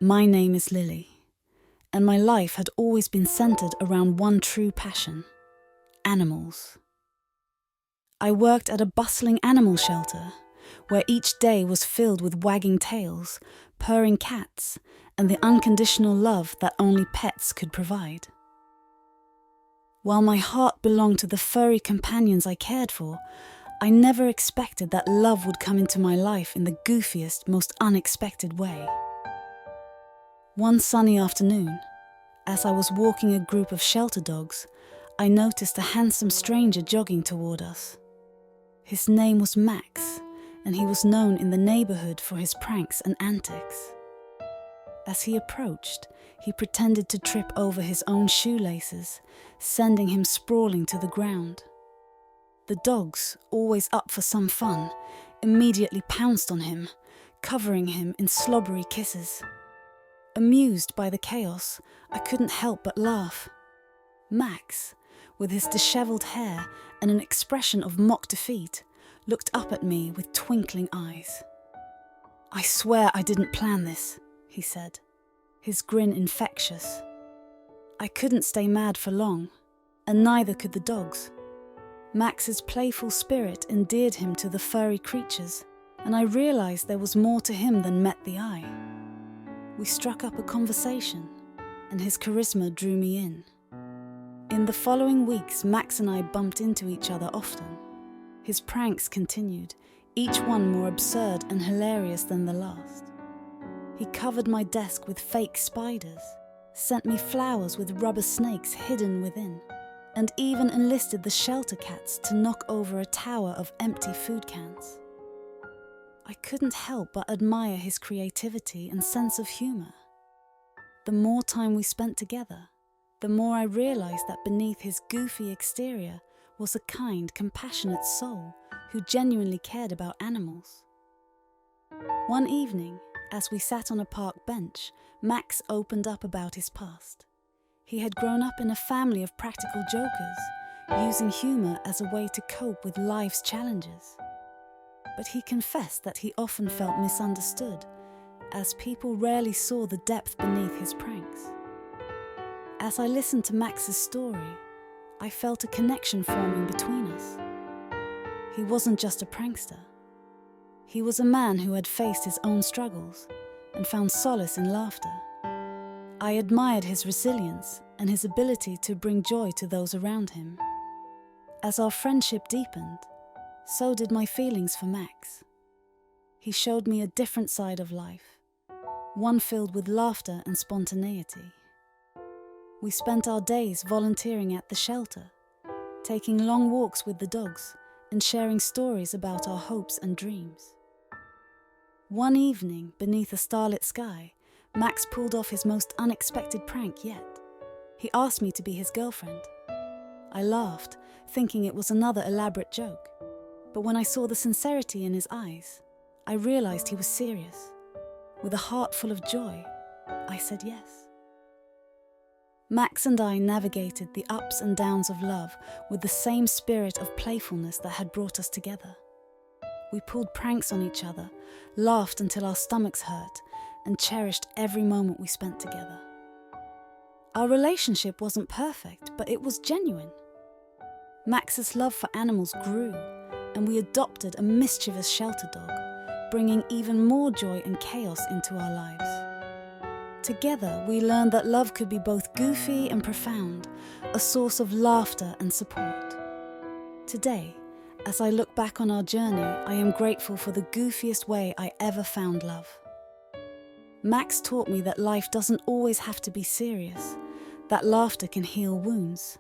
My name is Lily, and my life had always been centered around one true passion: animals. I worked at a bustling animal shelter, where each day was filled with wagging tails, purring cats, and the unconditional love that only pets could provide. While my heart belonged to the furry companions I cared for, I never expected that love would come into my life in the goofiest, most unexpected way. One sunny afternoon, as I was walking a group of shelter dogs, I noticed a handsome stranger jogging toward us. His name was Max, and he was known in the neighborhood for his pranks and antics. As he approached, he pretended to trip over his own shoelaces, sending him sprawling to the ground. The dogs, always up for some fun, immediately pounced on him, covering him in slobbery kisses. Amused by the chaos, I couldn't help but laugh. Max, with his disheveled hair and an expression of mock defeat, looked up at me with twinkling eyes. "I swear I didn't plan this," he said, his grin infectious. I couldn't stay mad for long, and neither could the dogs. Max's playful spirit endeared him to the furry creatures, and I realized there was more to him than met the eye. We struck up a conversation, and his charisma drew me in. In the following weeks, Max and I bumped into each other often. His pranks continued, each one more absurd and hilarious than the last. He covered my desk with fake spiders, sent me flowers with rubber snakes hidden within, and even enlisted the shelter cats to knock over a tower of empty food cans. I couldn't help but admire his creativity and sense of humor. The more time we spent together, the more I realized that beneath his goofy exterior was a kind, compassionate soul who genuinely cared about animals. One evening, as we sat on a park bench, Max opened up about his past. He had grown up in a family of practical jokers, using humor as a way to cope with life's challenges. But he confessed that he often felt misunderstood, as people rarely saw the depth beneath his pranks. As I listened to Max's story, I felt a connection forming between us. He wasn't just a prankster. He was a man who had faced his own struggles and found solace in laughter. I admired his resilience and his ability to bring joy to those around him. As our friendship deepened, so did my feelings for Max. He showed me a different side of life, one filled with laughter and spontaneity. We spent our days volunteering at the shelter, taking long walks with the dogs and sharing stories about our hopes and dreams. One evening, beneath a starlit sky, Max pulled off his most unexpected prank yet. He asked me to be his girlfriend. I laughed, thinking it was another elaborate joke. But when I saw the sincerity in his eyes, I realized he was serious. With a heart full of joy, I said yes. Max and I navigated the ups and downs of love with the same spirit of playfulness that had brought us together. We pulled pranks on each other, laughed until our stomachs hurt, and cherished every moment we spent together. Our relationship wasn't perfect, but it was genuine. Max's love for animals grew, and we adopted a mischievous shelter dog, bringing even more joy and chaos into our lives. Together, we learned that love could be both goofy and profound, a source of laughter and support. Today, as I look back on our journey, I am grateful for the goofiest way I ever found love. Max taught me that life doesn't always have to be serious, that laughter can heal wounds,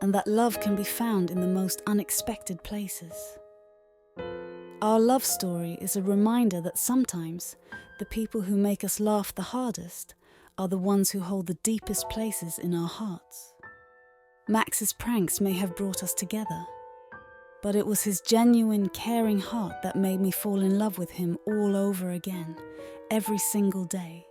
and that love can be found in the most unexpected places. Our love story is a reminder that sometimes the people who make us laugh the hardest are the ones who hold the deepest places in our hearts. Max's pranks may have brought us together, but it was his genuine, caring heart that made me fall in love with him all over again, every single day.